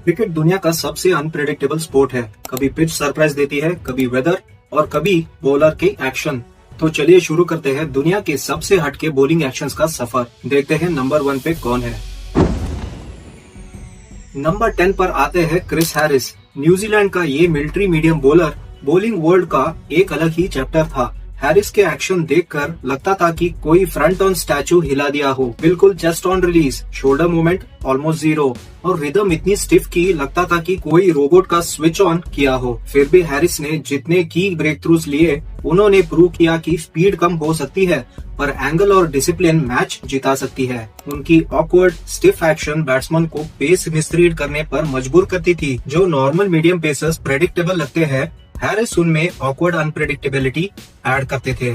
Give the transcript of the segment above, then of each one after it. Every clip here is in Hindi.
क्रिकेट दुनिया का सबसे अनप्रेडिक्टेबल स्पोर्ट है। कभी पिच सरप्राइज देती है, कभी वेदर और कभी बॉलर के एक्शन। तो चलिए शुरू करते हैं दुनिया के सबसे हटके बॉलिंग एक्शंस का सफर। देखते हैं नंबर 1 पे कौन है। नंबर 10 पर आते हैं क्रिस हैरिस। न्यूजीलैंड का ये military medium bowler bowling world का एक अलग ही चैप्टर था। हैरिस के एक्शन देखकर लगता था कि कोई फ्रंट ऑन स्टैचू हिला दिया हो। बिल्कुल just on release, shoulder movement almost zero और रिदम इतनी स्टिफ की लगता था कि कोई रोबोट का स्विच ऑन किया हो। फिर भी हैरिस ने जितने की ब्रेक थ्रूज लिए, उन्होंने प्रूव किया कि स्पीड कम हो सकती है पर एंगल और डिसिप्लिन मैच जिता सकती है। उनकी ऑकवर्ड स्टिफ एक्शन बैट्समैन को पेस मिसरीड करने पर मजबूर करती थी। जो नॉर्मल मीडियम पेसर्स प्रेडिक्टेबल लगते हैं, हैरिस उनमें ऑकवर्ड अनप्रेडिक्टेबिलिटी ऐड करते थे।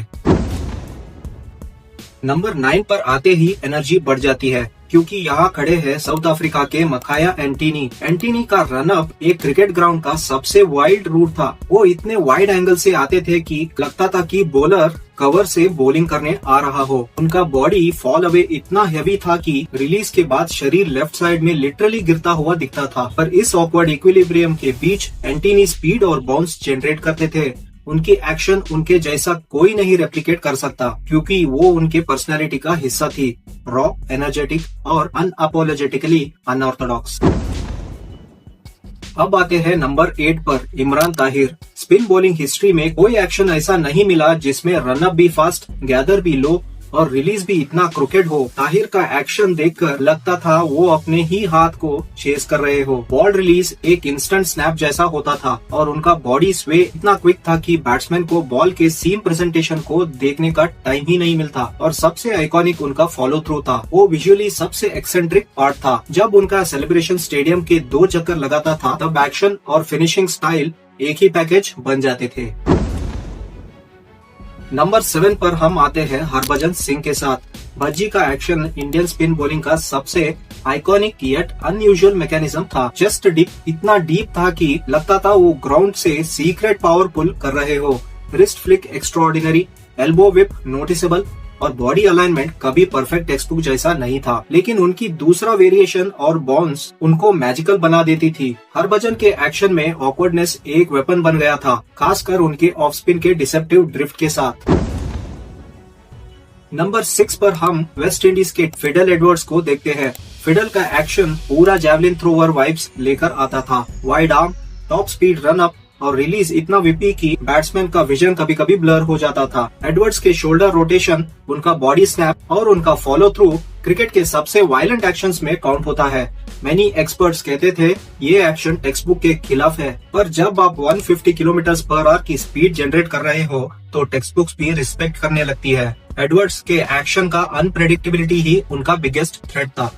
नंबर 9 पर आते ही एनर्जी बढ़ जाती है क्योंकि यहाँ खड़े हैं साउथ अफ्रीका के मखाया एंटीनी। एंटीनी का रनअप एक क्रिकेट ग्राउंड का सबसे वाइड रूट था। वो इतने वाइड एंगल से आते थे कि लगता था कि बॉलर कवर से बॉलिंग करने आ रहा हो। उनका बॉडी फॉल अवे इतना हेवी था कि रिलीज के बाद शरीर लेफ्ट साइड में लिटरली गिरता हुआ दिखता था। पर इस ऑकवर्ड इक्विलिब्रियम के बीच एंटीनी स्पीड और बाउंस जनरेट करते थे। उनकी एक्शन उनके जैसा कोई नहीं रेप्लिकेट कर सकता क्योंकि वो उनके पर्सनालिटी का हिस्सा थी। रॉ, एनर्जेटिक और अनअपोलोजेटिकली अनऑर्थोडॉक्स। अब आते हैं नंबर 8 पर Imran Tahir. Spin bowling history में कोई एक्शन ऐसा नहीं मिला जिसमें रनअप भी फास्ट, गैदर भी लो और रिलीज भी इतना क्रिकेट हो। ताहिर का एक्शन देखकर लगता था वो अपने ही हाथ को चेस कर रहे हो। बॉल रिलीज एक इंस्टेंट स्नैप जैसा होता था और उनका बॉडी स्वे इतना क्विक था कि बैट्समैन को बॉल के सीम प्रेजेंटेशन को देखने का टाइम ही नहीं मिलता। और सबसे आइकॉनिक उनका फॉलो थ्रू था। वो विजुअली सबसे एक्सेंट्रिक पार्ट था। जब उनका सेलिब्रेशन स्टेडियम के 2 चक्कर लगाता था तब एक्शन और फिनिशिंग स्टाइल एक ही पैकेज बन जाते थे। नंबर 7 पर हम आते हैं हरभजन सिंह के साथ। भज्जी का एक्शन इंडियन स्पिन बॉलिंग का सबसे आइकॉनिक येट अनयूजुअल मैकेनिज्म था। जस्ट डीप इतना डीप था कि लगता था वो ग्राउंड से सीक्रेट पावर पुल कर रहे हो। Wrist flick extraordinary, elbow whip noticeable और बॉडी अलाइनमेंट कभी परफेक्ट टेक्स्ट बुक जैसा नहीं था। लेकिन उनकी दूसरा वेरिएशन और बाउंस उनको मैजिकल बना देती थी। हरभजन के एक्शन में ऑकवर्डनेस एक वेपन बन गया था, खासकर उनके ऑफ स्पिन के डिसेप्टिव ड्रिफ्ट के साथ। नंबर 6 पर हम वेस्ट इंडीज के फिडल एडवर्ड्स को देखते हैं। फिडल का एक्शन पूरा जैवलिन थ्रोवर वाइब्स लेकर आता था। Wide arm, top speed run up और रिलीज इतना विपी कि बैट्समैन का विजन कभी कभी ब्लर हो जाता था। एडवर्ड्स के शोल्डर रोटेशन, उनका बॉडी स्नैप और उनका फॉलो थ्रू क्रिकेट के सबसे वायलेंट एक्शंस में काउंट होता है। मैनी एक्सपर्ट्स कहते थे ये एक्शन टेक्स्ट बुक के खिलाफ है, पर जब आप 150 किलोमीटर/आवर की स्पीड जनरेट कर रहे हो तो टेक्स्ट बुक्स भी रिस्पेक्ट करने लगती है। एडवर्ड्स के एक्शन का अनप्रेडिक्टेबिलिटी ही उनका बिगेस्ट थ्रेट था।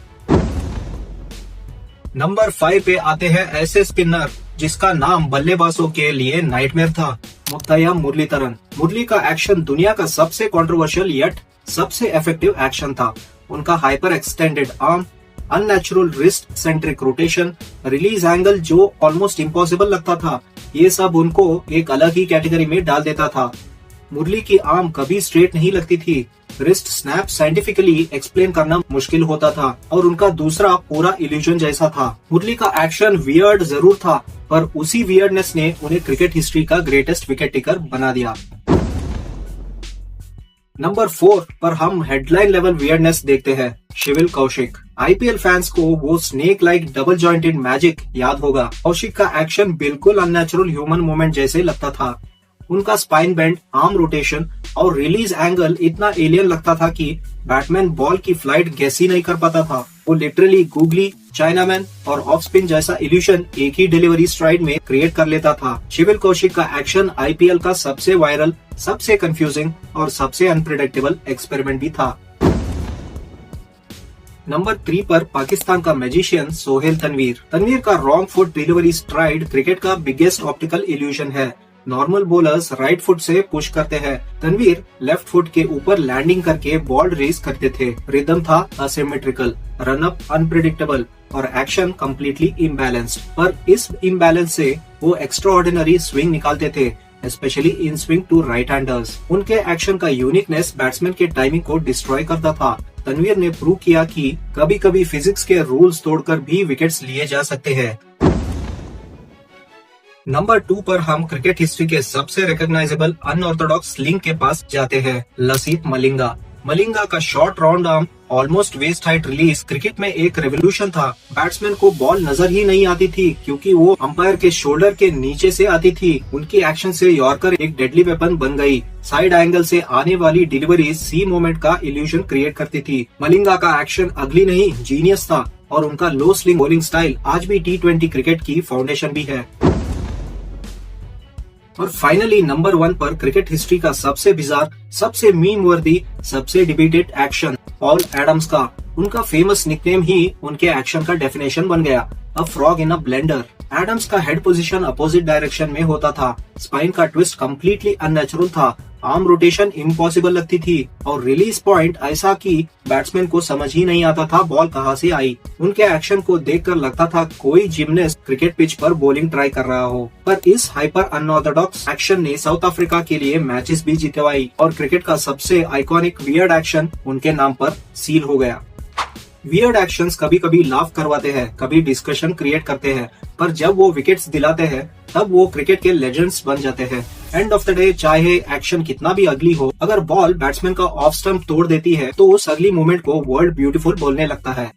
नंबर 5 पे आते हैं ऐसे स्पिनर जिसका नाम बल्लेबाजों के लिए नाइटमेयर था, मुत्तैया मुरलीधरन। मुरली का एक्शन दुनिया का सबसे कंट्रोवर्शियल येट सबसे इफेक्टिव एक्शन था। उनका hyper extended arm, unnatural wrist centric rotation, release angle जो ऑलमोस्ट इम्पॉसिबल लगता था, ये सब उनको एक अलग ही कैटेगरी में डाल देता था। मुरली की आर्म कभी स्ट्रेट नहीं लगती थी। रिस्ट स्नैप साइंटिफिकली एक्सप्लेन करना मुश्किल होता था और उनका दूसरा पूरा इल्यूजन जैसा था। मुरली का एक्शन वियर्ड जरूर था पर उसी वियर्डनेस ने उन्हें क्रिकेट हिस्ट्री का ग्रेटेस्ट विकेट टेकर बना दिया। नंबर 4 पर हम हेडलाइन लेवल वियर्डनेस देखते हैं, शिविल कौशिक। आईपीएल फैंस को वो snake like double jointed magic याद होगा। कौशिक का एक्शन बिल्कुल अननेचुरल ह्यूमन मूवमेंट जैसे लगता था। उनका स्पाइन बेंड, आर्म रोटेशन और रिलीज एंगल इतना एलियन लगता था कि बैट्समैन बॉल की फ्लाइट गैस ही नहीं कर पाता था। वो लिटरली गूगली, चाइनामैन और ऑफ स्पिन जैसा इल्यूशन एक ही डिलीवरी स्ट्राइड में क्रिएट कर लेता था। शिविल कौशिक का एक्शन आईपीएल का सबसे वायरल, सबसे कंफ्यूजिंग और सबसे अनप्रेडिक्टेबल एक्सपेरिमेंट भी था। नंबर 3 पर पाकिस्तान का मैजिशियन सोहेल तनवीर। तनवीर का wrong foot delivery STRIDE cricket का बिगेस्ट ऑप्टिकल इल्यूशन है। नॉर्मल बॉलर्स राइट फुट से पुश करते हैं, तनवीर लेफ्ट फुट के ऊपर लैंडिंग करके बॉल रेस करते थे। रिदम था असिमेट्रिकल, रनअप अनप्रेडिक्टेबल और एक्शन कम्प्लीटली इम्बैलेंस्ड। पर इस इम्बैलेंस से वो एक्स्ट्राऑर्डिनरी स्विंग निकालते थे, specially in swing to right handers. उनके एक्शन का यूनिकनेस बैट्समैन के टाइमिंग को डिस्ट्रॉय करता था। तनवीर ने प्रूव किया कि कभी कभी फिजिक्स के रूल्स तोड़कर भी विकेट्स लिए जा सकते हैं। नंबर 2 पर हम क्रिकेट हिस्ट्री के सबसे रिकॉग्नाइजेबल अनऑर्थोडॉक्स लिंक के पास जाते हैं, लसित मलिंगा। मलिंगा का short round arm almost waist height release cricket में एक रेवोल्यूशन था। बैट्समैन को बॉल नजर ही नहीं आती थी क्योंकि वो अंपायर के शोल्डर के नीचे से आती थी। उनकी एक्शन से यॉर्कर एक डेडली वेपन बन गई। साइड एंगल से आने वाली डिलीवरी सी मोमेंट का इल्यूजन क्रिएट करती थी। मलिंगा का एक्शन अगली नहीं, जीनियस था और उनका लो स्लिंग बॉलिंग स्टाइल आज भी T20 क्रिकेट की फाउंडेशन भी है। और फाइनली नंबर 1 पर क्रिकेट हिस्ट्री का सबसे बिजार, सबसे मीम वर्दी, सबसे डिबेटेड एक्शन, पॉल एडम्स का। उनका फेमस निकनेम ही उनके एक्शन का डेफिनेशन बन गया, a frog in a blender. Adams का हेड पोजीशन अपोजिट डायरेक्शन में होता था, स्पाइन का ट्विस्ट कम्प्लीटली अननेचुरल था, आर्म रोटेशन इम्पॉसिबल लगती थी और रिलीज पॉइंट ऐसा कि बैट्समैन को समझ ही नहीं आता था बॉल कहां से आई। उनके एक्शन को देखकर लगता था कोई जिमनेस्ट क्रिकेट पिच पर बॉलिंग ट्राई कर रहा हो। पर इस हाइपर अनऑर्थोडॉक्स एक्शन ने साउथ अफ्रीका के लिए मैचेस भी जितवाई और क्रिकेट का सबसे आइकॉनिक वियर्ड एक्शन उनके नाम पर सील हो गया। वियर्ड एक्शंस कभी कभी लाफ करवाते हैं, कभी डिस्कशन क्रिएट करते हैं, पर जब वो विकेट्स दिलाते हैं तब वो क्रिकेट के लेजेंड्स बन जाते हैं। एंड ऑफ द डे चाहे एक्शन कितना भी अगली हो, अगर बॉल बैट्समैन का ऑफ स्टंप तोड़ देती है तो उस अगली मोमेंट को वर्ल्ड ब्यूटीफुल बोलने लगता है।